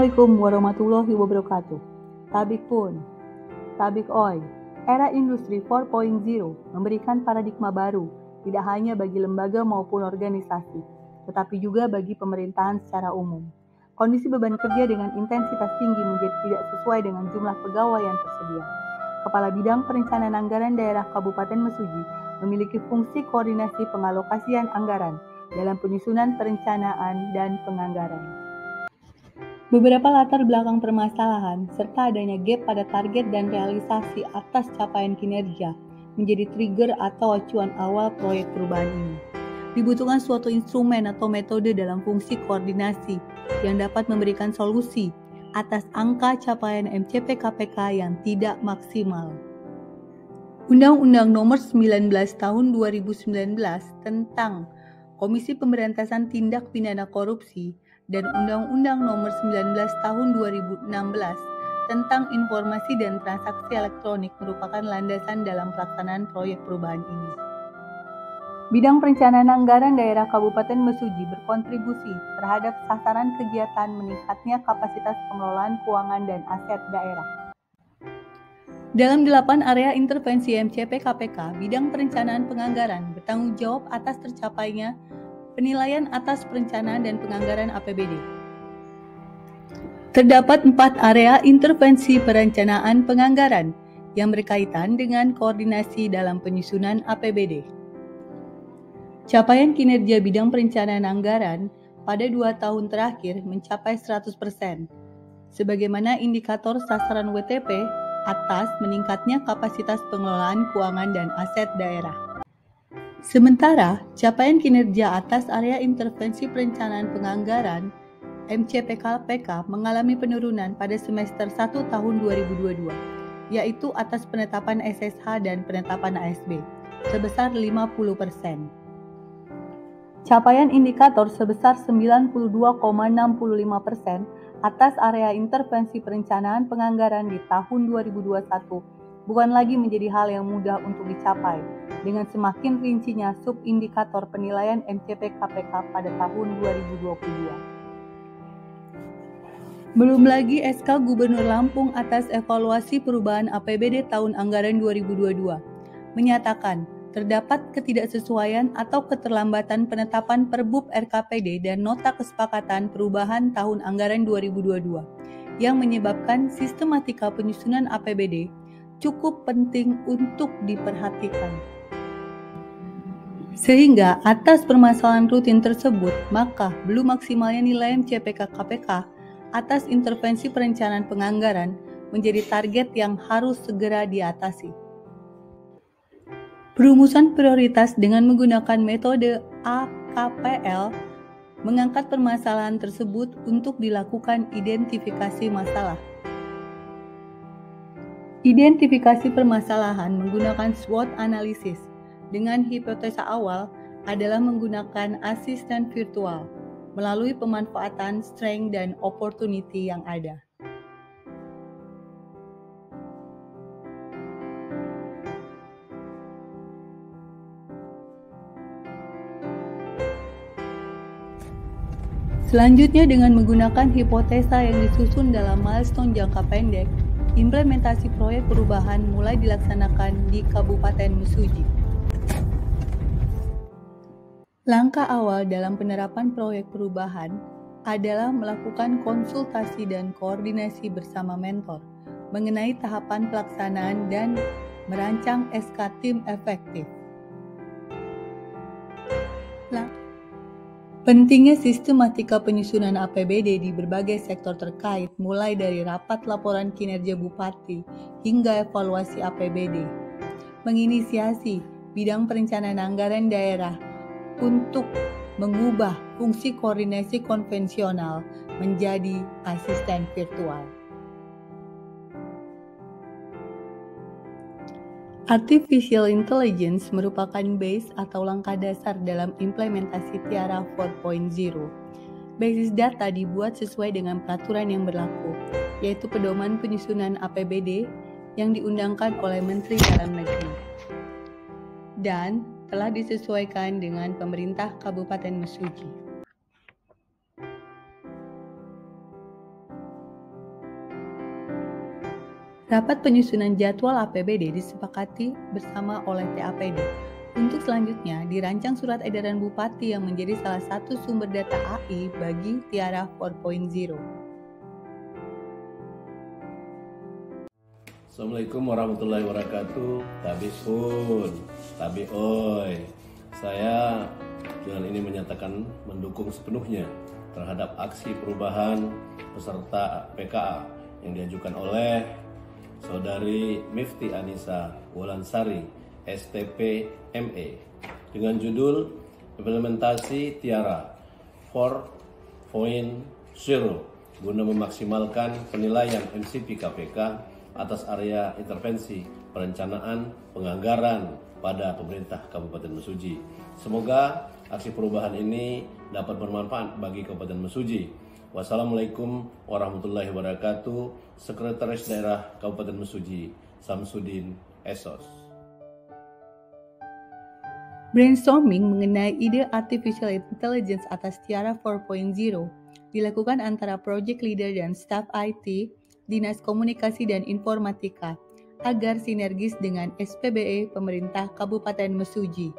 Assalamualaikum warahmatullahi wabarakatuh. Tabik Oi. Era industri 4.0 memberikan paradigma baru, tidak hanya bagi lembaga maupun organisasi, tetapi juga bagi pemerintahan secara umum. Kondisi beban kerja dengan intensitas tinggi menjadi tidak sesuai dengan jumlah pegawai yang tersedia. Kepala Bidang Perencanaan Anggaran Daerah Kabupaten Mesuji memiliki fungsi koordinasi pengalokasian anggaran dalam penyusunan perencanaan dan penganggaran. Beberapa latar belakang permasalahan serta adanya gap pada target dan realisasi atas capaian kinerja menjadi trigger atau acuan awal proyek perubahan ini. Dibutuhkan suatu instrumen atau metode dalam fungsi koordinasi yang dapat memberikan solusi atas angka capaian MCP KPK yang tidak maksimal. Undang-Undang Nomor 19 Tahun 2019 tentang Komisi Pemberantasan Tindak Pidana Korupsi dan Undang-Undang Nomor 19 Tahun 2016 tentang Informasi dan Transaksi Elektronik merupakan landasan dalam pelaksanaan proyek perubahan ini. Bidang Perencanaan Anggaran Daerah Kabupaten Mesuji berkontribusi terhadap sasaran kegiatan meningkatnya kapasitas pengelolaan keuangan dan aset daerah. Dalam 8 area intervensi MCP KPK, Bidang Perencanaan Penganggaran bertanggung jawab atas tercapainya penilaian atas perencanaan dan penganggaran APBD. Terdapat 4 area intervensi perencanaan penganggaran yang berkaitan dengan koordinasi dalam penyusunan APBD. Capaian kinerja bidang perencanaan anggaran pada 2 tahun terakhir mencapai 100%, sebagaimana indikator sasaran WTP atas meningkatnya kapasitas pengelolaan keuangan dan aset daerah. Sementara, capaian kinerja atas area intervensi perencanaan penganggaran MCP KPK mengalami penurunan pada semester 1 tahun 2022, yaitu atas penetapan SSH dan penetapan ASB, sebesar 50%. Capaian indikator sebesar 92,65% atas area intervensi perencanaan penganggaran di tahun 2021 bukan lagi menjadi hal yang mudah untuk dicapai dengan semakin rincinya subindikator penilaian MCP KPK pada tahun 2022. Belum lagi SK Gubernur Lampung atas evaluasi perubahan APBD tahun anggaran 2022 menyatakan terdapat ketidaksesuaian atau keterlambatan penetapan Perbub RKPD dan Nota Kesepakatan Perubahan Tahun Anggaran 2022 yang menyebabkan sistematika penyusunan APBD cukup penting untuk diperhatikan. Sehingga atas permasalahan rutin tersebut, maka belum maksimalnya nilai MCP KPK atas intervensi perencanaan penganggaran menjadi target yang harus segera diatasi. Perumusan prioritas dengan menggunakan metode AKPL mengangkat permasalahan tersebut untuk dilakukan identifikasi masalah. Identifikasi permasalahan menggunakan SWOT analisis dengan hipotesa awal adalah menggunakan asisten virtual melalui pemanfaatan strength dan opportunity yang ada. Selanjutnya, dengan menggunakan hipotesa yang disusun dalam milestone jangka pendek, implementasi proyek perubahan mulai dilaksanakan di Kabupaten Mesuji. Langkah awal dalam penerapan proyek perubahan adalah melakukan konsultasi dan koordinasi bersama mentor mengenai tahapan pelaksanaan dan merancang SK tim efektif. Pentingnya sistematika penyusunan APBD di berbagai sektor terkait, mulai dari rapat laporan kinerja bupati hingga evaluasi APBD, menginisiasi bidang perencanaan anggaran daerah untuk mengubah fungsi koordinasi konvensional menjadi asisten virtual. Artificial Intelligence merupakan base atau langkah dasar dalam implementasi Tiara 4.0. Basis data dibuat sesuai dengan peraturan yang berlaku, yaitu Pedoman Penyusunan APBD yang diundangkan oleh Menteri Dalam Negeri dan telah disesuaikan dengan pemerintah Kabupaten Mesuji. Rapat penyusunan jadwal APBD disepakati bersama oleh TAPD. Untuk selanjutnya, dirancang surat edaran Bupati yang menjadi salah satu sumber data AI bagi Tiara 4.0. Assalamualaikum warahmatillahi wabarakatuh. Tabi oi. Saya dengan ini menyatakan mendukung sepenuhnya terhadap aksi perubahan peserta PKA yang diajukan oleh Saudari Mifti Anissa Wulansari, STP ME, dengan judul Implementasi Tiara 4.0 guna memaksimalkan penilaian MCP KPK atas area intervensi perencanaan penganggaran pada pemerintah Kabupaten Mesuji. Semoga aksi perubahan ini dapat bermanfaat bagi Kabupaten Mesuji. Wassalamualaikum warahmatullahi wabarakatuh. Sekretaris Daerah Kabupaten Mesuji, Samsudin Esos. Brainstorming mengenai ide artificial intelligence atas Tiara 4.0 dilakukan antara project leader dan staf IT, Dinas Komunikasi dan Informatika, agar sinergis dengan SPBE Pemerintah Kabupaten Mesuji.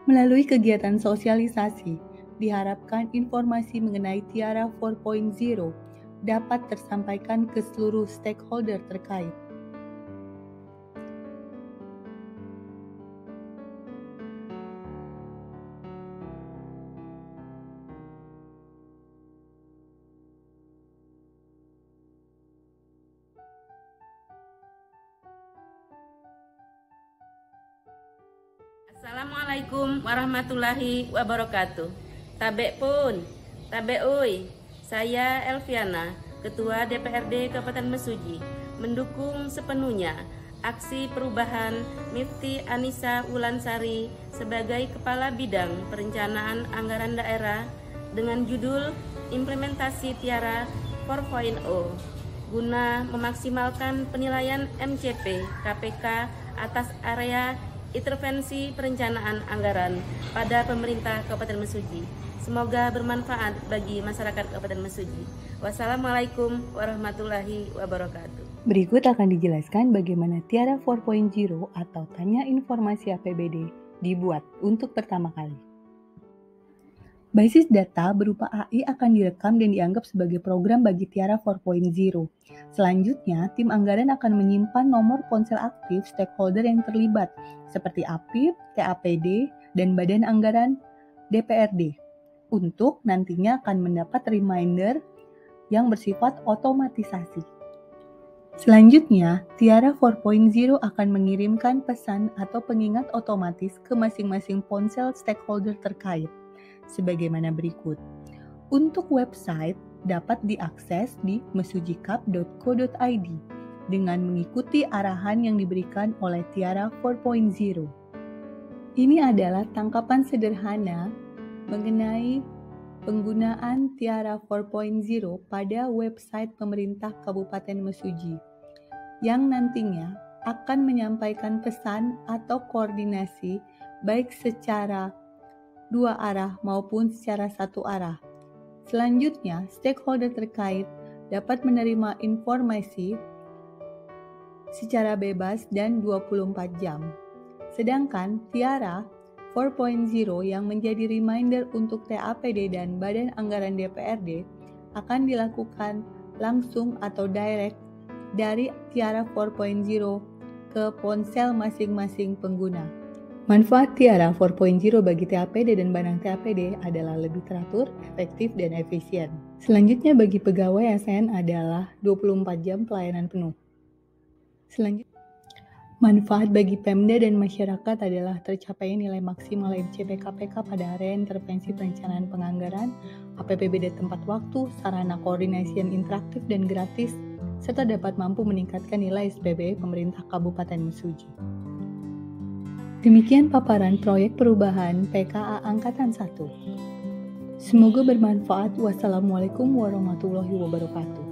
Melalui kegiatan sosialisasi, diharapkan informasi mengenai Tiara 4.0 dapat tersampaikan ke seluruh stakeholder terkait. Assalamualaikum warahmatullahi wabarakatuh. Tabe oi. Saya Elviana, Ketua DPRD Kabupaten Mesuji, mendukung sepenuhnya aksi perubahan Mifti Anissa Wulansari sebagai Kepala Bidang Perencanaan Anggaran Daerah dengan judul Implementasi Tiara 4.0 guna memaksimalkan penilaian MCP KPK atas area intervensi perencanaan anggaran pada pemerintah Kabupaten Mesuji. Semoga bermanfaat bagi masyarakat Kabupaten Mesuji. Wassalamualaikum warahmatullahi wabarakatuh. Berikut akan dijelaskan bagaimana Tiara 4.0 atau Tanya Informasi APBD dibuat untuk pertama kali. Basis data berupa AI akan direkam dan dianggap sebagai program bagi Tiara 4.0. Selanjutnya, tim anggaran akan menyimpan nomor ponsel aktif stakeholder yang terlibat, seperti APIP, TAPD, dan Badan Anggaran DPRD, untuk nantinya akan mendapat reminder yang bersifat otomatisasi. Selanjutnya, Tiara 4.0 akan mengirimkan pesan atau pengingat otomatis ke masing-masing ponsel stakeholder terkait, sebagaimana berikut. Untuk website dapat diakses di mesujikap.co.id dengan mengikuti arahan yang diberikan oleh Tiara 4.0. Ini adalah tangkapan sederhana mengenai penggunaan Tiara 4.0 pada website pemerintah Kabupaten Mesuji yang nantinya akan menyampaikan pesan atau koordinasi baik secara dua arah maupun secara satu arah. Selanjutnya, stakeholder terkait dapat menerima informasi secara bebas dan 24 jam. Sedangkan Tiara 4.0 yang menjadi reminder untuk TAPD dan Badan Anggaran DPRD akan dilakukan langsung atau direct dari Tiara 4.0 ke ponsel masing-masing pengguna. Manfaat Tiara 4.0 bagi TAPD dan Badan TAPD adalah lebih teratur, efektif, dan efisien. Selanjutnya bagi pegawai ASN adalah 24 jam pelayanan penuh. Selanjutnya, manfaat bagi Pemda dan masyarakat adalah tercapai nilai maksimal MCP KPK pada area intervensi perencanaan penganggaran, APBD tepat waktu, sarana koordinasi yang interaktif dan gratis, serta dapat mampu meningkatkan nilai SPBE pemerintah Kabupaten Mesuji. Demikian paparan proyek perubahan PKA Angkatan 1. Semoga bermanfaat. Wassalamualaikum warahmatullahi wabarakatuh.